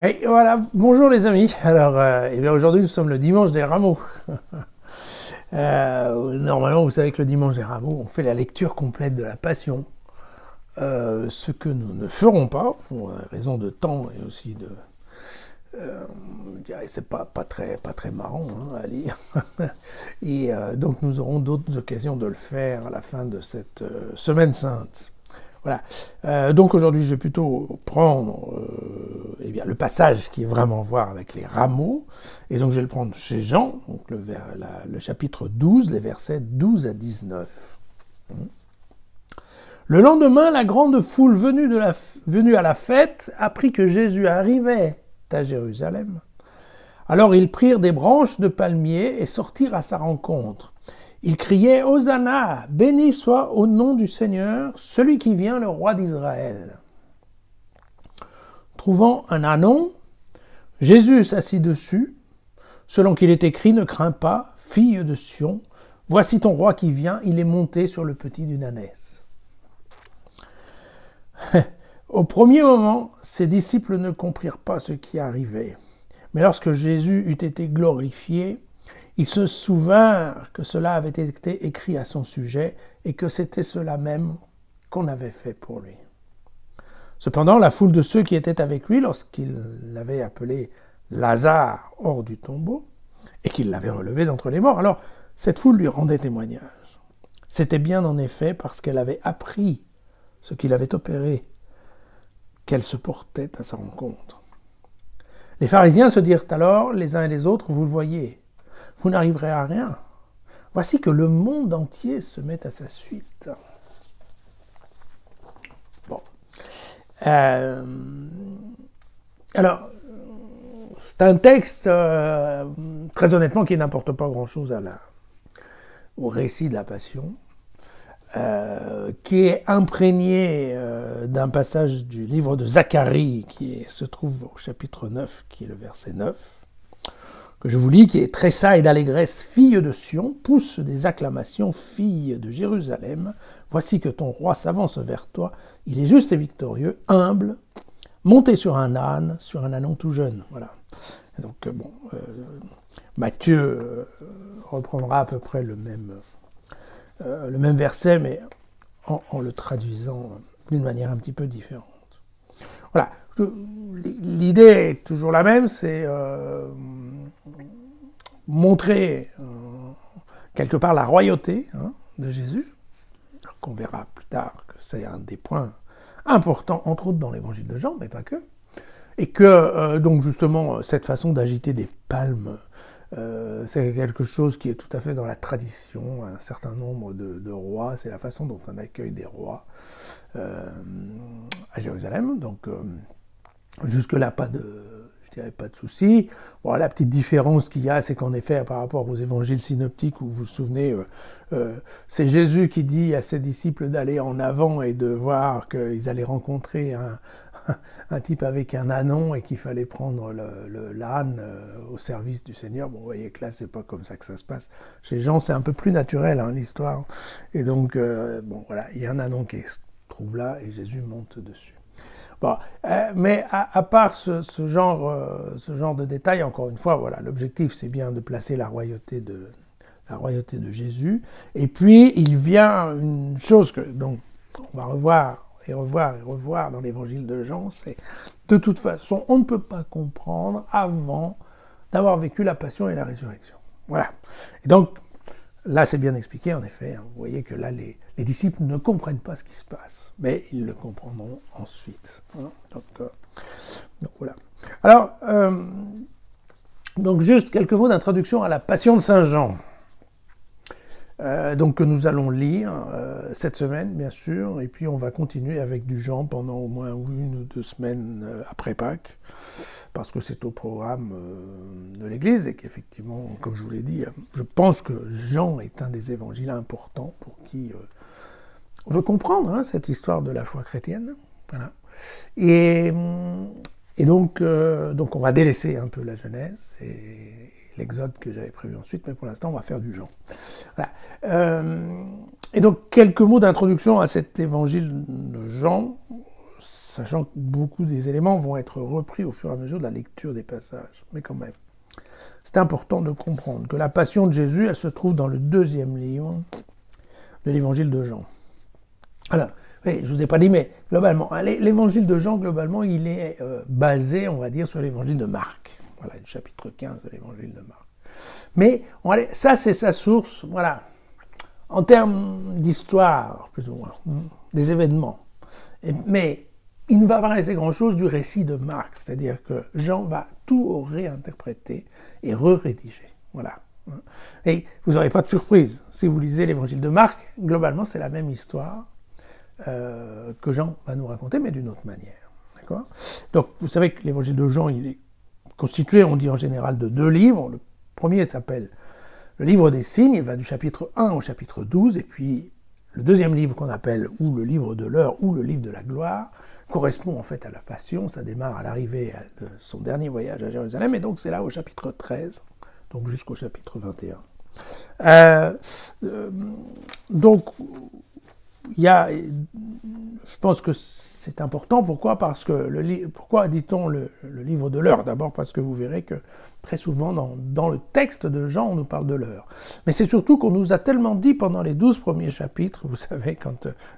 Et voilà, bonjour les amis. Alors, eh bien aujourd'hui nous sommes le dimanche des Rameaux. Normalement, vous savez que le dimanche des Rameaux, on fait la lecture complète de la Passion. Ce que nous ne ferons pas, pour raison de temps et aussi de... je dirais c'est pas très marrant à lire. Et donc nous aurons d'autres occasions de le faire à la fin de cette semaine sainte. Voilà. Donc aujourd'hui, je vais plutôt prendre eh bien, le passage qui est vraiment voir avec les rameaux. Et donc je vais le prendre chez Jean, donc le chapitre 12, les versets 12 à 19. Le lendemain, la grande foule venue à la fête apprit que Jésus arrivait à Jérusalem. Alors ils prirent des branches de palmier et sortirent à sa rencontre. Ils criaient « Hosanna, béni soit au nom du Seigneur, celui qui vient, le roi d'Israël ». Trouvant un ânon, Jésus s'assit dessus, selon qu'il est écrit « Ne crains pas, fille de Sion, voici ton roi qui vient, il est monté sur le petit d'une ânesse ». Au premier moment, ses disciples ne comprirent pas ce qui arrivait. Mais lorsque Jésus eut été glorifié, ils se souvinrent que cela avait été écrit à son sujet et que c'était cela même qu'on avait fait pour lui. Cependant, la foule de ceux qui étaient avec lui, lorsqu'il l'avait appelé Lazare hors du tombeau et qu'il l'avait relevé d'entre les morts, alors cette foule lui rendait témoignage. C'était bien en effet parce qu'elle avait appris ce qu'il avait opéré qu'elle se portait à sa rencontre. Les pharisiens se dirent alors les uns et les autres, « Vous le voyez, vous n'arriverez à rien. Voici que le monde entier se met à sa suite. » Bon. Alors, c'est un texte, très honnêtement, qui n'apporte pas grand-chose au récit de la Passion, qui est imprégné d'un passage du livre de Zacharie, qui se trouve au chapitre 9, qui est le verset 9, que je vous lis, qui est « Tressa et d'allégresse, fille de Sion, pousse des acclamations, fille de Jérusalem. Voici que ton roi s'avance vers toi. Il est juste et victorieux, humble, monté sur un ânon tout jeune. » Voilà. Et donc, Matthieu reprendra à peu près le même verset, mais en le traduisant d'une manière un petit peu différente. Voilà. L'idée est toujours la même, c'est montrer quelque part la royauté de Jésus, qu'on verra plus tard que c'est un des points importants, entre autres dans l'évangile de Jean, mais pas que, et que donc justement cette façon d'agiter des palmes, c'est quelque chose qui est tout à fait dans la tradition. Un certain nombre de rois, c'est la façon dont on accueille des rois à Jérusalem, donc jusque-là, pas de souci. Bon, la petite différence qu'il y a, c'est qu'en effet, par rapport aux évangiles synoptiques, où vous vous souvenez, c'est Jésus qui dit à ses disciples d'aller en avant et de voir qu'ils allaient rencontrer un type avec un ânon et qu'il fallait prendre l'âne au service du Seigneur. Bon, vous voyez que là, c'est pas comme ça que ça se passe. Chez Jean, c'est un peu plus naturel, l'histoire. Et donc, voilà, il y a un ânon qui se trouve là et Jésus monte dessus. Bon, mais à part ce genre de détails, encore une fois, voilà, l'objectif c'est bien de placer la royauté de Jésus. Et puis il vient une chose que donc on va revoir dans l'évangile de Jean, c'est de toute façon on ne peut pas comprendre avant d'avoir vécu la passion et la résurrection. Voilà. Et donc là, c'est bien expliqué, en effet. Vous voyez que là, les disciples ne comprennent pas ce qui se passe, mais ils le comprendront ensuite. Donc voilà. Alors, donc juste quelques mots d'introduction à la Passion de Saint Jean. Donc que nous allons lire cette semaine, bien sûr, et puis on va continuer avec du Jean pendant au moins 1 ou 2 semaines après Pâques, parce que c'est au programme de l'Église, et qu'effectivement, comme je vous l'ai dit, je pense que Jean est un des évangiles importants pour qui veut comprendre cette histoire de la foi chrétienne. Voilà. Et donc on va délaisser un peu la Genèse et l'Exode que j'avais prévu ensuite, mais pour l'instant, on va faire du Jean. Voilà. Et donc, quelques mots d'introduction à cet évangile de Jean. sachant que beaucoup des éléments vont être repris au fur et à mesure de la lecture des passages. Mais quand même, c'est important de comprendre que la passion de Jésus, elle se trouve dans le 2e livre de l'évangile de Jean. Alors, oui, je ne vous ai pas dit, mais globalement, l'évangile de Jean, globalement, il est basé, on va dire, sur l'évangile de Marc. Voilà, le chapitre 15 de l'évangile de Marc. Mais ça, c'est sa source, voilà, en termes d'histoire, plus ou moins, des événements. Mais il ne va pas rester grand-chose du récit de Marc, c'est-à-dire que Jean va tout réinterpréter et re-rédiger. Voilà. Et vous n'aurez pas de surprise. Si vous lisez l'évangile de Marc, globalement, c'est la même histoire que Jean va nous raconter, mais d'une autre manière. D'accord ? Donc, vous savez que l'évangile de Jean, il est constitué, on dit en général, de 2 livres. Le premier s'appelle le livre des signes, il va du chapitre 1 au chapitre 12, et puis le 2e livre qu'on appelle ou le livre de l'heure ou le livre de la gloire, correspond en fait à la Passion, ça démarre à l'arrivée de son dernier voyage à Jérusalem, et donc c'est là au chapitre 13, donc jusqu'au chapitre 21. Donc, je pense que c'est important. Pourquoi ? Parce que pourquoi dit-on le livre de l'heure ? D'abord parce que vous verrez que très souvent dans le texte de Jean, on nous parle de l'heure. Mais c'est surtout qu'on nous a tellement dit pendant les 12 premiers chapitres, vous savez,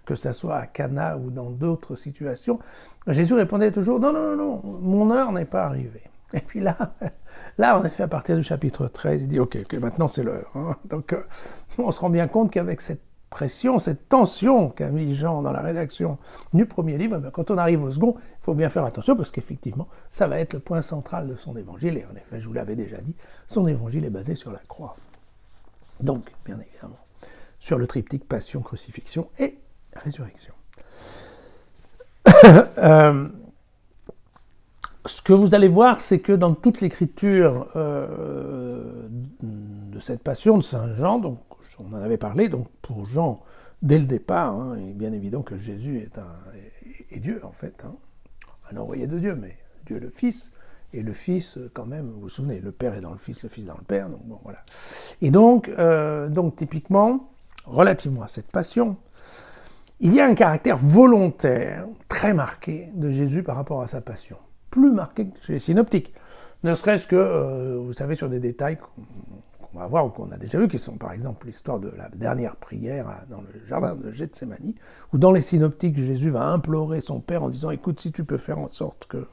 que ça soit à Cana ou dans d'autres situations, Jésus répondait toujours « Non, mon heure n'est pas arrivée ». Et puis là, en effet, à partir du chapitre 13, il dit « Ok, maintenant c'est l'heure hein. ». Donc on se rend bien compte qu'avec cette pression, cette tension qu'a mis Jean dans la rédaction du premier livre, quand on arrive au second, il faut bien faire attention parce qu'effectivement, ça va être le point central de son évangile. Et en effet, je vous l'avais déjà dit, son évangile est basé sur la croix. Donc, bien évidemment, sur le triptyque passion, crucifixion et résurrection. Ce que vous allez voir, c'est que dans toute l'écriture de cette passion de Saint Jean, donc on en avait parlé, donc pour Jean, dès le départ, hein, il est bien évident que Jésus est Dieu, en fait, hein, un envoyé de Dieu, mais Dieu le Fils, et le Fils, quand même, vous vous souvenez, le Père est dans le Fils dans le Père, donc bon, voilà. Et donc typiquement, relativement à cette passion, il y a un caractère volontaire très marqué de Jésus par rapport à sa passion, plus marqué que chez les synoptiques, ne serait-ce que, vous savez, sur des détails qu'on va voir ou qu'on a déjà vu, qui sont par exemple l'histoire de la dernière prière dans le jardin de Gethsémani, où dans les synoptiques, Jésus va implorer son Père en disant « Écoute, si tu peux faire en sorte que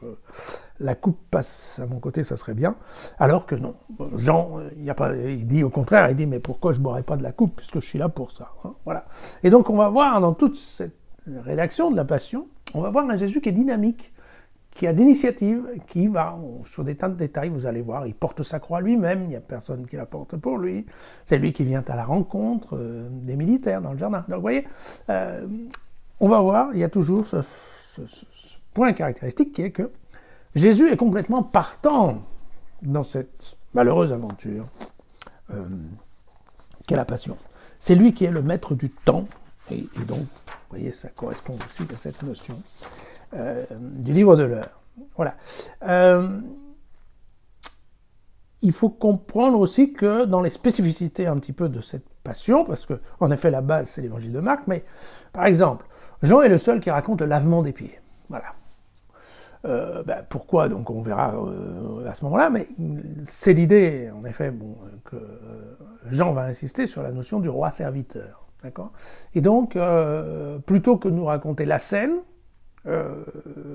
la coupe passe à mon côté, ça serait bien », alors que non. Jean, il dit au contraire, il dit « Mais pourquoi je ne boirais pas de la coupe, puisque je suis là pour ça hein ?» Voilà. Et donc on va voir dans toute cette rédaction de la Passion, on va voir un Jésus qui est dynamique, qui a d'initiative, qui va, sur des tas de détails, vous allez voir, il porte sa croix lui-même, il n'y a personne qui la porte pour lui, c'est lui qui vient à la rencontre des militaires dans le jardin. Donc vous voyez, on va voir, il y a toujours ce point caractéristique qui est que Jésus est complètement partant dans cette malheureuse aventure qu'est la Passion. C'est lui qui est le maître du temps, et donc, vous voyez, ça correspond aussi à cette notion du livre de l'heure. Voilà. Il faut comprendre aussi que dans les spécificités un petit peu de cette passion, parce que en effet la base c'est l'évangile de Marc, mais par exemple, Jean est le seul qui raconte le lavement des pieds. Voilà. Pourquoi? Donc on verra à ce moment-là, mais c'est l'idée, en effet, que Jean va insister sur la notion du roi serviteur. D'accord? Et donc, plutôt que de nous raconter la scène,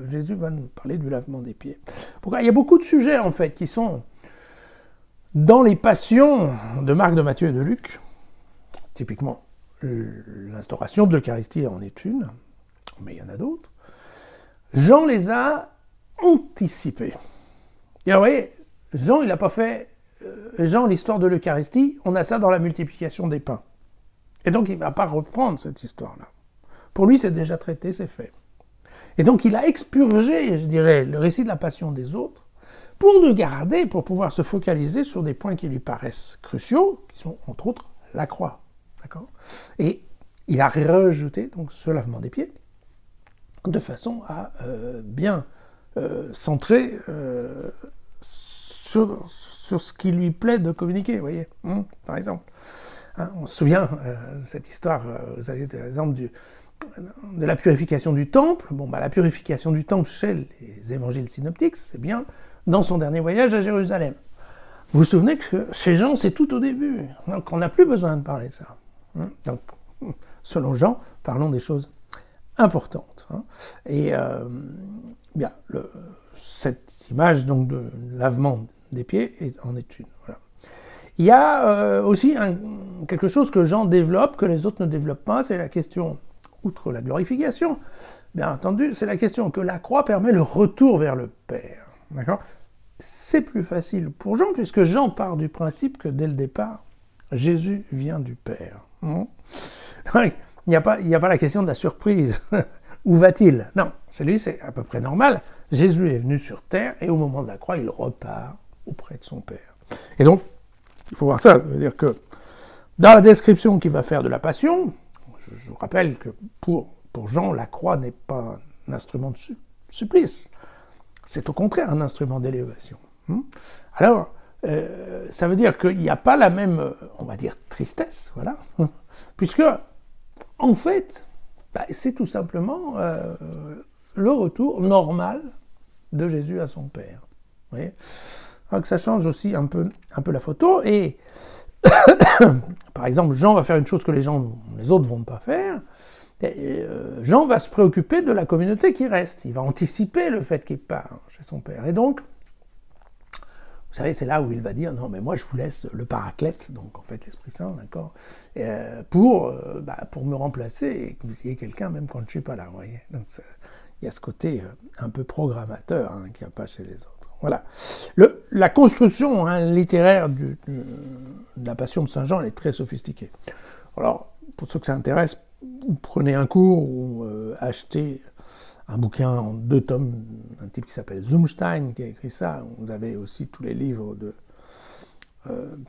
Jésus va nous parler du lavement des pieds. Pourquoi? Il y a beaucoup de sujets, en fait, qui sont dans les passions de Marc, de Matthieu et de Luc. Typiquement, l'instauration de l'Eucharistie en est une, mais il y en a d'autres. Jean les a anticipés. Et alors, vous voyez, Jean, il n'a pas fait... Jean, l'histoire de l'Eucharistie, on a ça dans la multiplication des pains. Et donc, il ne va pas reprendre cette histoire-là. Pour lui, c'est déjà traité, c'est fait. Et donc, il a expurgé, je dirais, le récit de la passion des autres pour nous garder, pour pouvoir se focaliser sur des points qui lui paraissent cruciaux, qui sont, entre autres, la croix. D'accord ? Et il a rajouté donc, ce lavement des pieds de façon à bien centrer sur ce qui lui plaît de communiquer, vous voyez, par exemple. On se souvient de cette histoire, vous avez l'exemple de la purification du temple. Bon, la purification du temple chez les évangiles synoptiques, c'est bien dans son dernier voyage à Jérusalem. Vous vous souvenez que chez Jean, c'est tout au début. Donc, on n'a plus besoin de parler de ça. Donc, selon Jean, parlons des choses importantes. Et bien, cette image donc de lavement des pieds en est une. Voilà. Il y a aussi quelque chose que Jean développe, que les autres ne développent pas, c'est la question, outre la glorification, bien entendu, c'est la question que la croix permet le retour vers le Père. D'accord ? C'est plus facile pour Jean, puisque Jean part du principe que dès le départ, Jésus vient du Père. Il n'y a pas la question de la surprise. Où va-t-il ? Non, chez lui c'est à peu près normal. Jésus est venu sur terre et au moment de la croix, il repart auprès de son Père. Et donc, il faut voir ça, ça veut dire que dans la description qu'il va faire de la Passion, je vous rappelle que pour Jean, la croix n'est pas un instrument de supplice. C'est au contraire un instrument d'élévation. Alors, ça veut dire qu'il n'y a pas la même, on va dire, tristesse, voilà, puisque, en fait, c'est tout simplement le retour normal de Jésus à son Père. Vous voyez ? Alors que ça change aussi un peu la photo, et par exemple, Jean va faire une chose que les autres ne vont pas faire. Jean va se préoccuper de la communauté qui reste. Il va anticiper le fait qu'il part chez son Père. Et donc, vous savez, c'est là où il va dire « Non, mais moi, je vous laisse le Paraclète, donc en fait l'Esprit Saint, d'accord, pour me remplacer et que vous ayez quelqu'un même quand je ne suis pas là. » Vous voyez. Donc, il y a ce côté un peu programmateur qu'il n'y a pas chez les autres. Voilà. La construction littéraire de la Passion de Saint Jean, elle est très sophistiquée. Alors, pour ceux que ça intéresse, vous prenez un cours ou achetez un bouquin en 2 tomes, un type qui s'appelle Zumstein qui a écrit ça. Vous avez aussi tous les livres de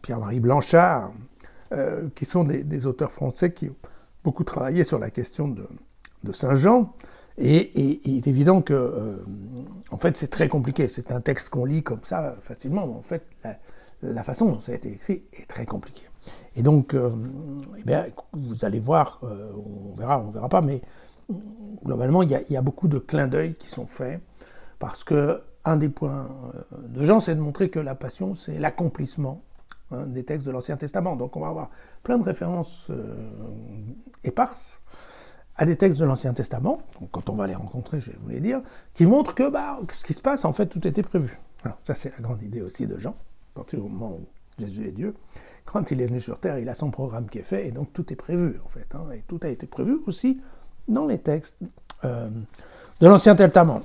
Pierre-Marie Blanchard, qui sont des auteurs français qui ont beaucoup travaillé sur la question de Saint Jean. Et il est évident que, en fait, c'est très compliqué. C'est un texte qu'on lit comme ça facilement, mais en fait, la façon dont ça a été écrit est très compliquée. Et donc, vous allez voir, on verra pas, mais globalement, il y a beaucoup de clins d'œil qui sont faits, parce que un des points de Jean, c'est de montrer que la Passion, c'est l'accomplissement des textes de l'Ancien Testament. Donc, on va avoir plein de références éparses à des textes de l'Ancien Testament, donc quand on va les rencontrer, je vais vous les dire, qui montrent que ce qui se passe, en fait, tout était prévu. Alors, ça, c'est la grande idée aussi de Jean, à partir du moment où Jésus est Dieu. Quand il est venu sur terre, il a son programme qui est fait, et donc tout est prévu, en fait. Et tout a été prévu aussi dans les textes de l'Ancien Testament.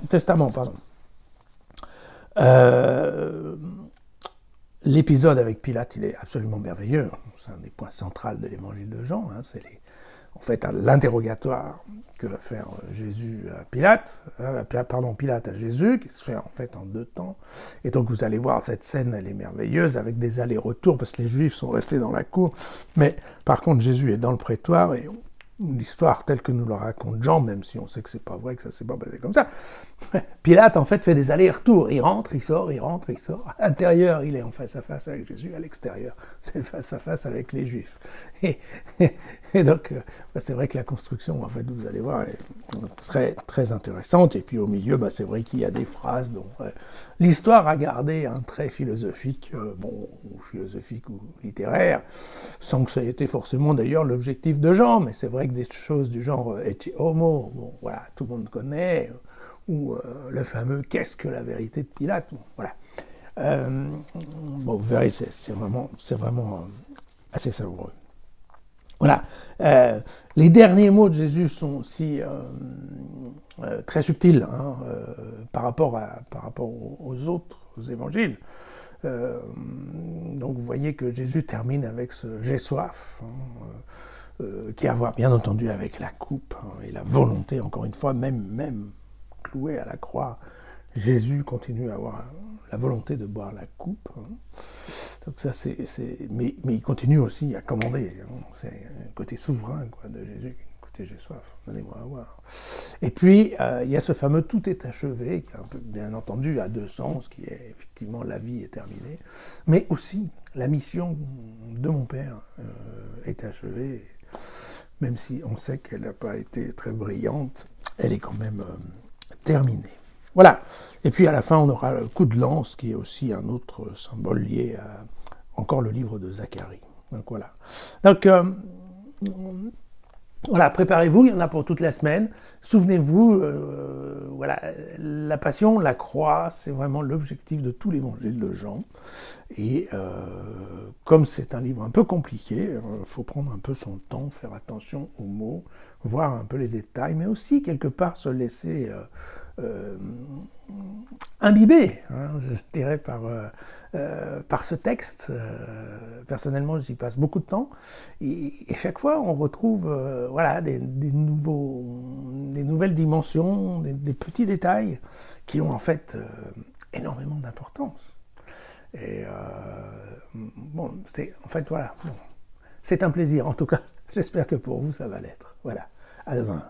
L'épisode avec Pilate, il est absolument merveilleux. C'est un des points centraux de l'évangile de Jean. C'est en fait l'interrogatoire que va faire Pilate à Jésus, qui se fait en fait en 2 temps. Et donc vous allez voir, cette scène, elle est merveilleuse, avec des allers-retours, parce que les Juifs sont restés dans la cour, mais par contre Jésus est dans le prétoire, et l'histoire telle que nous la raconte Jean, même si on sait que c'est pas vrai, que ça s'est pas passé comme ça, Pilate en fait fait des allers-retours, il rentre, il sort, il rentre, il sort. À l'intérieur, il est en face à face avec Jésus, à l'extérieur, c'est le face à face avec les Juifs. Et donc, c'est vrai que la construction, en fait, vous allez voir, est très, très intéressante. Et puis au milieu, c'est vrai qu'il y a des phrases dont l'histoire a gardé un trait philosophique, ou philosophique ou littéraire, sans que ça ait été forcément d'ailleurs l'objectif de Jean, mais c'est vrai que des choses du genre ecce homo, voilà, tout le monde connaît, ou le fameux « qu'est-ce que la vérité de Pilate ?» Voilà. Vous verrez, c'est vraiment assez savoureux. Voilà. Les derniers mots de Jésus sont aussi très subtils par rapport aux autres évangiles. Donc vous voyez que Jésus termine avec ce « j'ai soif », qui a à voir bien entendu avec la coupe et la volonté, encore une fois, même cloué à la croix, Jésus continue à avoir la volonté de boire la coupe. Donc ça, mais il continue aussi à commander. C'est un côté souverain de Jésus. Écoutez, j'ai soif, donnez-moi à boire. Et puis, il y a ce fameux « tout est achevé », qui, bien entendu, a 2 sens, qui est effectivement la vie est terminée, mais aussi la mission de mon Père est achevée. même si on sait qu'elle n'a pas été très brillante, elle est quand même terminée. Voilà. Et puis à la fin, on aura le coup de lance, qui est aussi un autre symbole lié à encore le livre de Zacharie. Donc voilà. Donc voilà, préparez-vous, il y en a pour toute la semaine. Souvenez-vous, voilà, la passion, la croix, c'est vraiment l'objectif de tout l'évangile de Jean. Et comme c'est un livre un peu compliqué, il faut prendre un peu son temps, faire attention aux mots, voir un peu les détails, mais aussi quelque part se laisser imbibé, hein, je dirais, par ce texte. Personnellement, j'y passe beaucoup de temps. Et chaque fois, on retrouve voilà, des nouvelles dimensions, des petits détails qui ont en fait énormément d'importance. Et bon, en fait, voilà. Bon, c'est un plaisir, en tout cas. J'espère que pour vous, ça va l'être. Voilà. À demain.